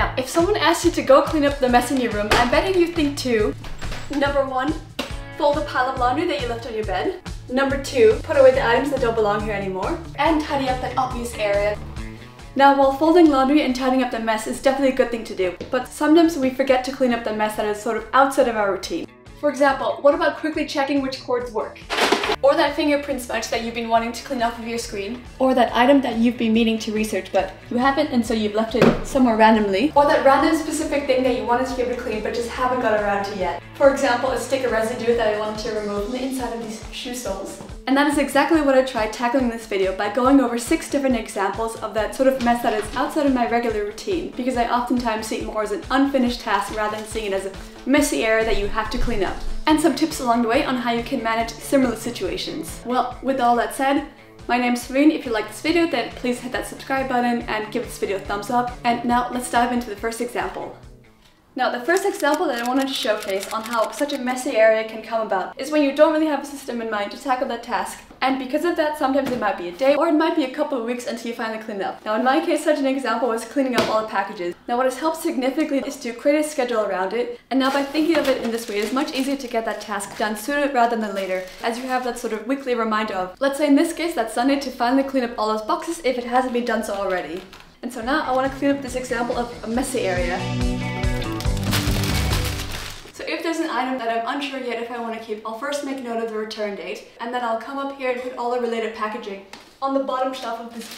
Now, if someone asked you to go clean up the mess in your room, I'm betting you think two. Number 1, fold a pile of laundry that you left on your bed. Number 2, put away the items that don't belong here anymore. And tidy up that obvious area. Now, while folding laundry and tidying up the mess is definitely a good thing to do, but sometimes we forget to clean up the mess that is sort of outside of our routine. For example, what about quickly checking which cords work? Or that fingerprint smudge that you've been wanting to clean off of your screen. Or that item that you've been meaning to research but you haven't and so you've left it somewhere randomly. Or that random specific thing that you wanted to be able to clean but just haven't got around to yet. For example, a stick of residue that I wanted to remove from the inside of these shoe soles. And that is exactly what I tried tackling in this video by going over 6 different examples of that sort of mess that is outside of my regular routine, because I oftentimes see it more as an unfinished task rather than seeing it as a messy area that you have to clean up. And some tips along the way on how you can manage similar situations. Well, with all that said, my name's Serene. If you like this video, then please hit that subscribe button and give this video a thumbs up. And now let's dive into the first example. Now, the first example that I wanted to showcase on how such a messy area can come about is when you don't really have a system in mind to tackle that task. And because of that, sometimes it might be a day or it might be a couple of weeks until you finally clean it up. Now, in my case, such an example was cleaning up all the packages. Now, what has helped significantly is to create a schedule around it. And now by thinking of it in this way, it's much easier to get that task done sooner rather than later, as you have that sort of weekly reminder of, let's say in this case, that Sunday to finally clean up all those boxes if it hasn't been done so already. And so now I want to clean up this example of a messy area. So if there's an item that I'm unsure yet if I want to keep, I'll first make note of the return date, and then I'll come up here and put all the related packaging on the bottom shelf of this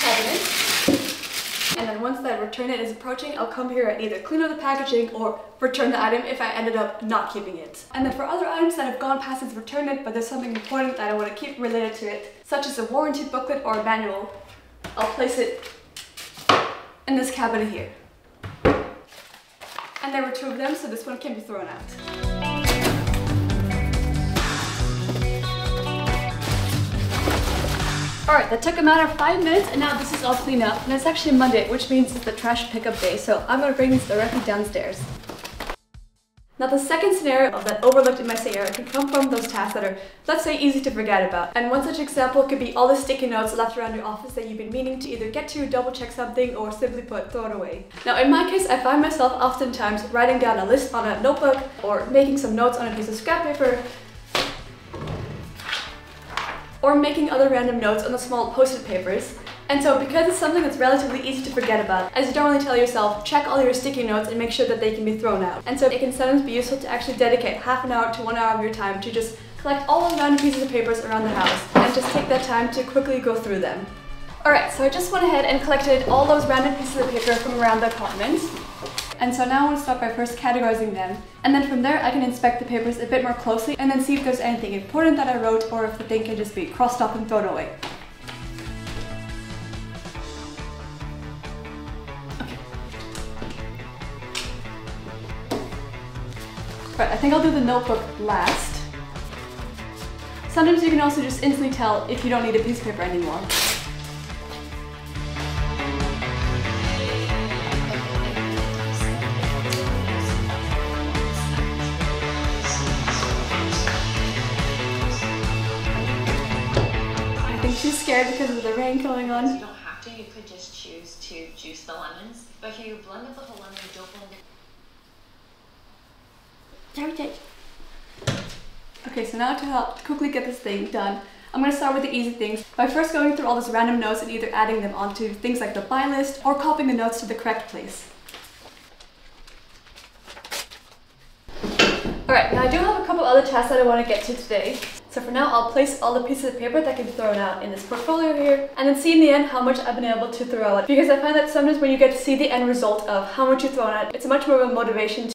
cabinet. And then once that return date is approaching, I'll come here and either clean up the packaging or return the item if I ended up not keeping it. And then for other items that have gone past its return date but there's something important that I want to keep related to it, such as a warranty booklet or a manual, I'll place it in this cabinet here. And there were 2 of them, so this one can be thrown out. Alright, that took a matter of 5 minutes and now this is all cleaned up. And it's actually Monday, which means it's the trash pickup day, so I'm going to bring this directly downstairs. Now, the second scenario of that overlooked and messy area can come from those tasks that are, let's say, easy to forget about. And one such example could be all the sticky notes left around your office that you've been meaning to either get to, double check something, or simply put, throw it away. Now, in my case, I find myself oftentimes writing down a list on a notebook or making some notes on a piece of scrap paper, or making other random notes on the small post-it papers. And so because it's something that's relatively easy to forget about, as you don't really tell yourself, check all your sticky notes and make sure that they can be thrown out. And so it can sometimes be useful to actually dedicate half an hour to 1 hour of your time to just collect all the random pieces of papers around the house and just take that time to quickly go through them. Alright, so I just went ahead and collected all those random pieces of paper from around the apartment. And so now I want to start by first categorizing them. And then from there I can inspect the papers a bit more closely and then see if there's anything important that I wrote or if the thing can just be crossed off and thrown away. Right, I think I'll do the notebook last. Sometimes you can also just instantly tell if you don't need a piece of paper anymore. I think she's scared because of the rain going on. You don't have to, you could just choose to juice the lemons, but if you blend up the whole lemon, you don't blend it. Okay, so now to help quickly get this thing done, I'm going to start with the easy things by first going through all those random notes and either adding them onto things like the buy list or copying the notes to the correct place. Alright, now I do have a couple other tasks that I want to get to today. So for now, I'll place all the pieces of paper that can be thrown out in this portfolio here, and then see in the end how much I've been able to throw out. Because I find that sometimes when you get to see the end result of how much you've thrown out, it's much more of a motivation.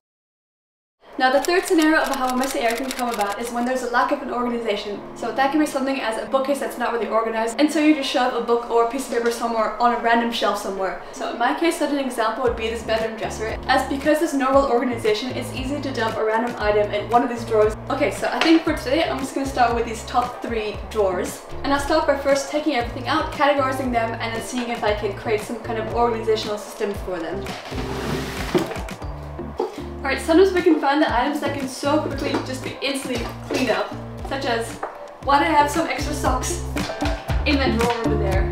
Now, the third scenario of how a messy area can come about is when there's a lack of an organization. So that can be something as a bookcase that's not really organized, and so you just shove a book or a piece of paper somewhere on a random shelf somewhere. So in my case, such an example would be this bedroom dresser, as because there's no real organization, it's easy to dump a random item in one of these drawers. Okay, so I think for today, I'm just going to start with these top 3 drawers. And I'll start by first taking everything out, categorizing them, and then seeing if I can create some kind of organizational system for them. Alright, sometimes we can find the items that can so quickly just be instantly cleaned up, such as, why did I have some extra socks in that drawer over there?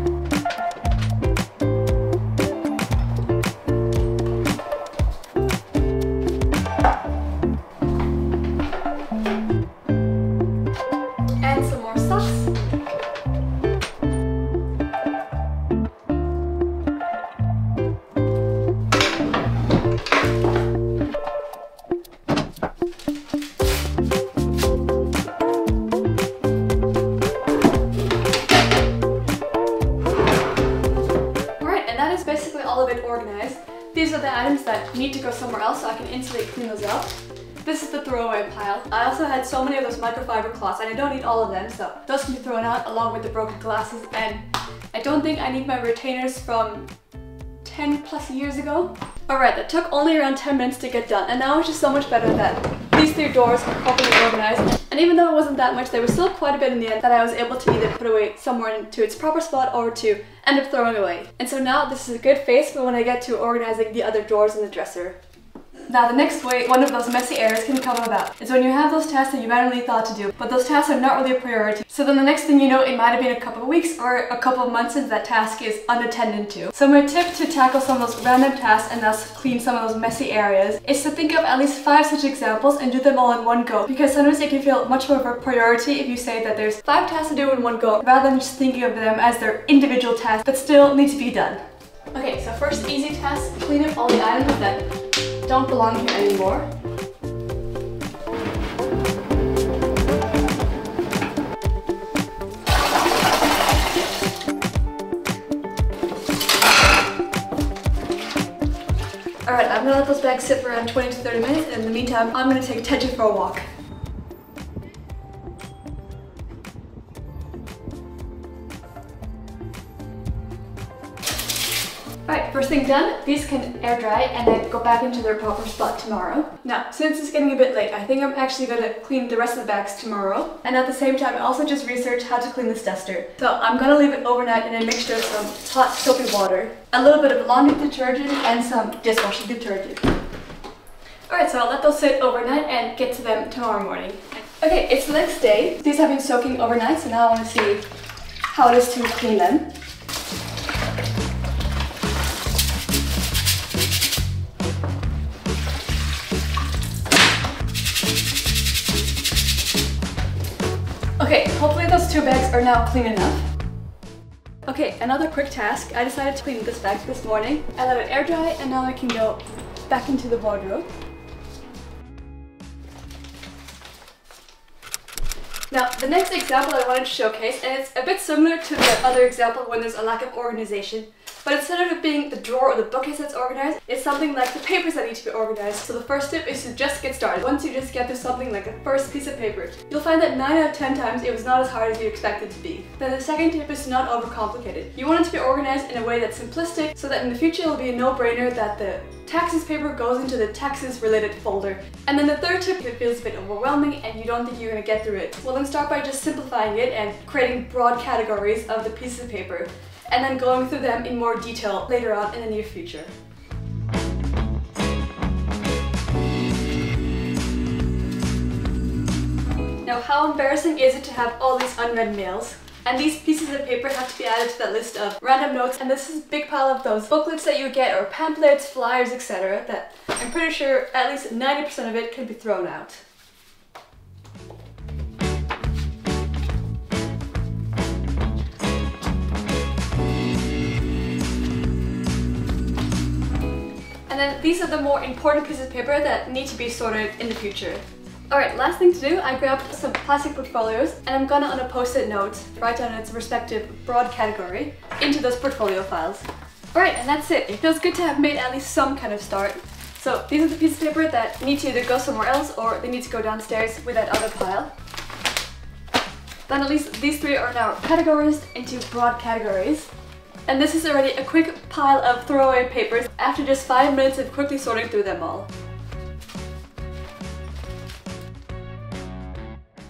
basically all of it organized. These are the items that need to go somewhere else so I can instantly clean those up. This is the throwaway pile. I also had so many of those microfiber cloths and I don't need all of them, so those can be thrown out along with the broken glasses, and I don't think I need my retainers from 10 plus years ago. Alright, that took only around 10 minutes to get done, and now it's just so much better that these 3 doors are properly organized. And even though it wasn't that much, there was still quite a bit in the end that I was able to either put away somewhere into its proper spot or to end up throwing away. And so now this is a good phase for when I get to organizing the other drawers in the dresser. Now the next way one of those messy areas can come about is when you have those tasks that you randomly thought to do, but those tasks are not really a priority. So then the next thing you know, it might have been a couple of weeks or a couple of months since that task is unattended to. So my tip to tackle some of those random tasks and thus clean some of those messy areas is to think of at least 5 such examples and do them all in one go, because sometimes it can feel much more of a priority if you say that there's 5 tasks to do in one go rather than just thinking of them as their individual tasks that still need to be done. Okay, so first easy task, clean up all the items that don't belong here anymore. Alright, I'm gonna let those bags sit for around 20 to 30 minutes, and in the meantime, I'm gonna take Teja for a walk. Alright, first thing done, these can air dry and then go back into their proper spot tomorrow. Now, since it's getting a bit late, I think I'm actually going to clean the rest of the bags tomorrow. And at the same time, I also just researched how to clean this duster. So I'm going to leave it overnight in a mixture of some hot soapy water, a little bit of laundry detergent, and some dishwashing detergent. Alright, so I'll let those sit overnight and get to them tomorrow morning. Okay, it's the next day. These have been soaking overnight, so now I want to see how it is to clean them. Okay, hopefully those 2 bags are now clean enough. Okay, another quick task. I decided to clean this bag this morning. I let it air dry and now I can go back into the wardrobe. Now, the next example I wanted to showcase, and it's a bit similar to the other example when there's a lack of organization, but instead of it being the drawer or the bookcase that's organized, it's something like the papers that need to be organized. So the first tip is to just get started. Once you just get to something like the first piece of paper, you'll find that 9 out of 10 times it was not as hard as you expected it to be. Then the second tip is to not overcomplicate it. You want it to be organized in a way that's simplistic, so that in the future it'll be a no-brainer that the taxes paper goes into the taxes related folder. And then the third tip, if it feels a bit overwhelming and you don't think you're going to get through it, well then start by just simplifying it and creating broad categories of the pieces of paper, and then going through them in more detail later on in the near future. Now, how embarrassing is it to have all these unread mails? And these pieces of paper have to be added to that list of random notes, and this is a big pile of those booklets that you get, or pamphlets, flyers, etc. that I'm pretty sure at least 90% of it can be thrown out. And then these are the more important pieces of paper that need to be sorted in the future. Alright, last thing to do, I grabbed some plastic portfolios and I'm gonna, on a post-it note, write down its respective broad category into those portfolio files. Alright, and that's it. It feels good to have made at least some kind of start. So these are the pieces of paper that need to either go somewhere else or they need to go downstairs with that other pile. Then at least these 3 are now categorized into broad categories. And this is already a quick pile of throwaway papers after just 5 minutes of quickly sorting through them all.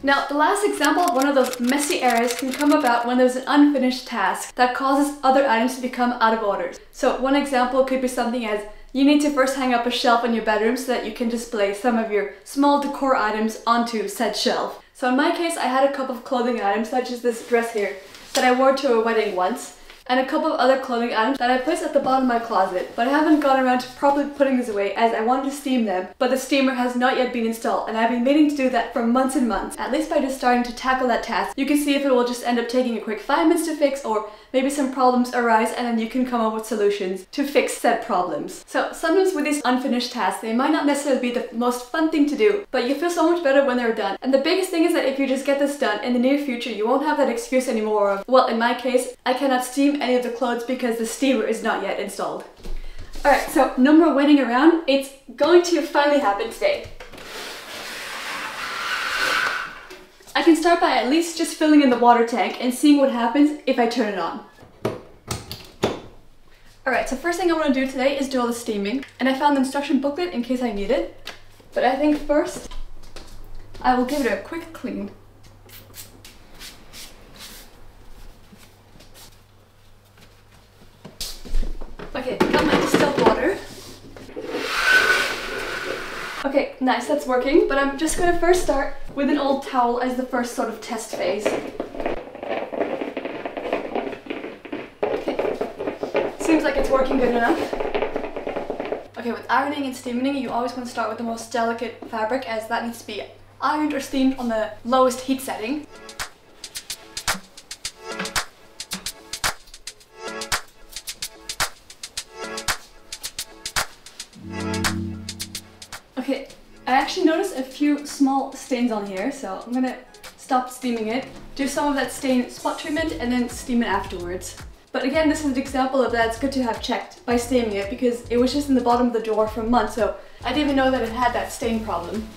Now, the last example of one of those messy areas can come about when there's an unfinished task that causes other items to become out of order. So one example could be something as you need to first hang up a shelf in your bedroom so that you can display some of your small decor items onto said shelf. So in my case, I had a couple of clothing items such as this dress here that I wore to a wedding once, and a couple of other clothing items that I placed at the bottom of my closet, but I haven't gotten around to properly putting these away as I wanted to steam them, but the steamer has not yet been installed, and I've been meaning to do that for months and months. At least by just starting to tackle that task, you can see if it will just end up taking a quick 5 minutes to fix, or maybe some problems arise and then you can come up with solutions to fix said problems. So sometimes with these unfinished tasks, they might not necessarily be the most fun thing to do, but you feel so much better when they're done. And the biggest thing is that if you just get this done, in the near future you won't have that excuse anymore of, well, in my case, I cannot steam steam any of the clothes because the steamer is not yet installed. Alright, so no more waiting around. It's going to finally happen today. I can start by at least just filling in the water tank and seeing what happens if I turn it on. Alright, so first thing I want to do today is do all the steaming, and I found the instruction booklet in case I need it. But I think first, I will give it a quick clean. Okay, got my distilled water. Okay, nice, that's working, but I'm just going to first start with an old towel as the first sort of test phase. Okay, seems like it's working good enough. Okay, with ironing and steaming, you always want to start with the most delicate fabric, as that needs to be ironed or steamed on the lowest heat setting. Okay, I actually noticed a few small stains on here, so I'm gonna stop steaming it, do some of that stain spot treatment, and then steam it afterwards. But again, this is an example of that it's good to have checked by steaming it, because it was just in the bottom of the drawer for months, so I didn't even know that it had that stain problem.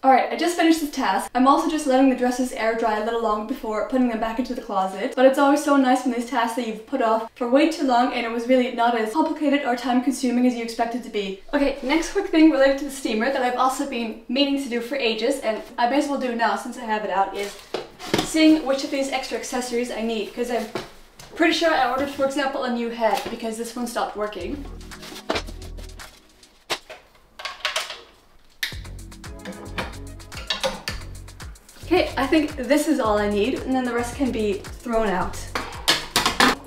Alright, I just finished this task. I'm also just letting the dresses air dry a little long before putting them back into the closet. But it's always so nice when these tasks that you've put off for way too long and it was really not as complicated or time consuming as you expect it to be. Okay, next quick thing related to the steamer that I've also been meaning to do for ages, and I may as well do now since I have it out, is seeing which of these extra accessories I need, because I'm pretty sure I ordered, for example, a new head because this one stopped working. Okay, I think this is all I need, and then the rest can be thrown out.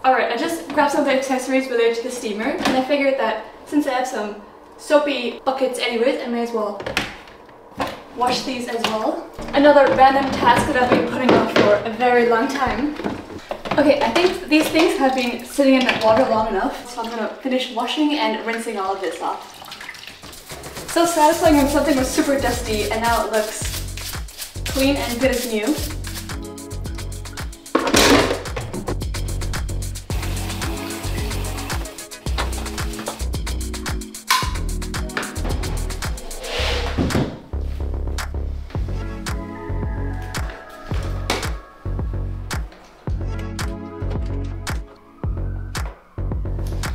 Alright, I just grabbed some of the accessories related to the steamer, and I figured that since I have some soapy buckets anyways, I may as well wash these as well. Another random task that I've been putting off for a very long time. Okay, I think these things have been sitting in that water long enough, so I'm gonna finish washing and rinsing all of this off. So satisfying when something was super dusty and now it looks clean and good as new.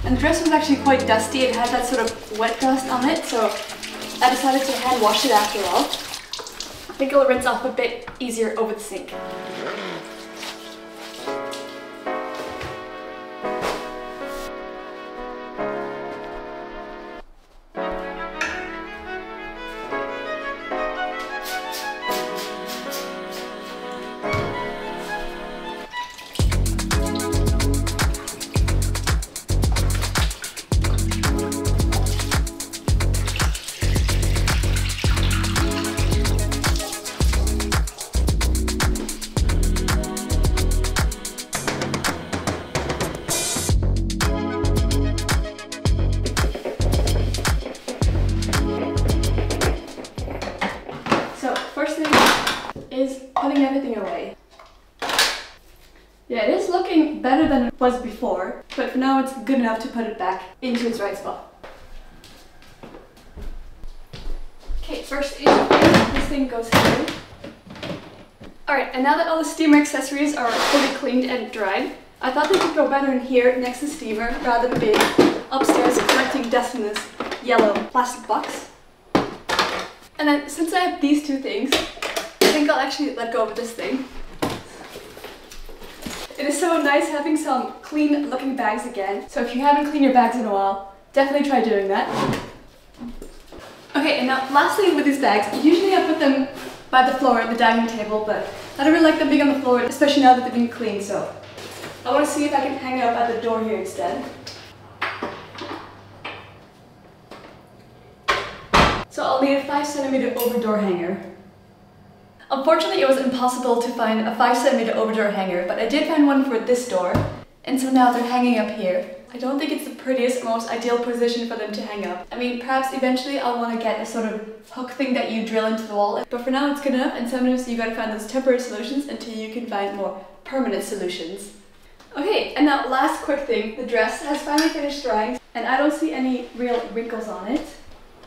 And the dress was actually quite dusty. It had that sort of wet dust on it, so I decided to hand wash it after all. I think it'll rinse off a bit easier over the sink. Is putting everything away. Yeah, it is looking better than it was before, but for now it's good enough to put it back into its right spot. Okay, first this thing goes here. Alright, and now that all the steamer accessories are fully cleaned and dried, I thought they could go better in here next to the steamer rather than being upstairs collecting dust in this yellow plastic box. And then since I have these two things, I think I'll actually let go of this thing. It is so nice having some clean looking bags again, so if you haven't cleaned your bags in a while, definitely try doing that. Okay, and now lastly with these bags, usually I put them by the floor at the dining table, but I don't really like them being on the floor, especially now that they've been cleaned, so I want to see if I can hang it up at the door here instead. So I'll need a 5 cm over door hanger. Unfortunately, it was impossible to find a 5 cm over door hanger, but I did find one for this door, and so now they're hanging up here. I don't think it's the prettiest or most ideal position for them to hang up. I mean, perhaps eventually I'll want to get a sort of hook thing that you drill into the wall, but for now it's good enough, and sometimes you gotta find those temporary solutions until you can find more permanent solutions. Okay, and now last quick thing, the dress has finally finished drying, and I don't see any real wrinkles on it.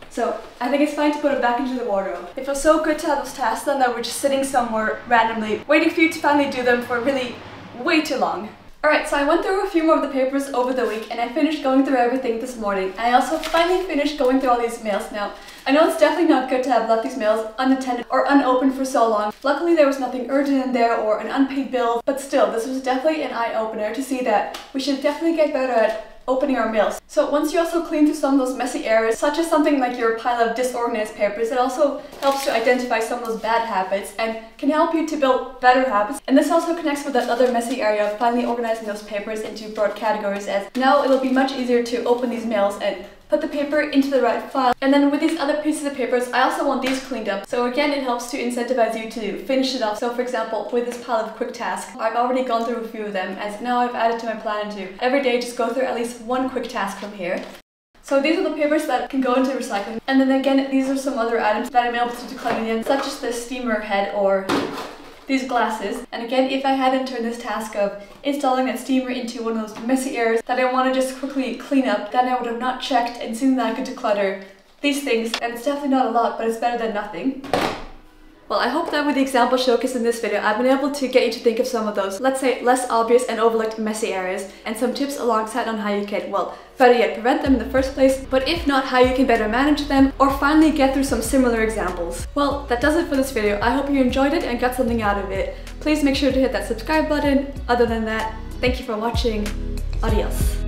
So I think it's fine to put it back into the wardrobe. It feels so good to have those tasks done that we're just sitting somewhere randomly, waiting for you to finally do them for really way too long. Alright, so I went through a few more of the papers over the week, and I finished going through everything this morning. And I also finally finished going through all these mails now. I know it's definitely not good to have left these mails unattended or unopened for so long. Luckily there was nothing urgent in there or an unpaid bill, but still, this was definitely an eye-opener to see that we should definitely get better at opening our mails. So once you also clean through some of those messy areas, such as something like your pile of disorganized papers, it also helps to identify some of those bad habits and can help you to build better habits. And this also connects with that other messy area of finally organizing those papers into broad categories, as now it'll be much easier to open these mails and put the paper into the right file. And then with these other pieces of papers, I also want these cleaned up. So again, it helps to incentivize you to finish it off. So for example, with this pile of quick tasks, I've already gone through a few of them, as now I've added to my plan to every day just go through at least one quick task from here. So these are the papers that can go into recycling. And then again, these are some other items that I'm able to declutter in the end, such as the steamer head or these glasses. And again, if I hadn't turned this task of installing that steamer into one of those messy areas that I want to just quickly clean up, then I would have not checked and seen that I could declutter these things. And it's definitely not a lot, but it's better than nothing. Well, I hope that with the example showcased in this video, I've been able to get you to think of some of those, let's say, less obvious and overlooked messy areas, and some tips alongside on how you can, well, better yet, prevent them in the first place, but if not, how you can better manage them, or finally get through some similar examples. Well, that does it for this video. I hope you enjoyed it and got something out of it. Please make sure to hit that subscribe button. Other than that, thank you for watching. Adios.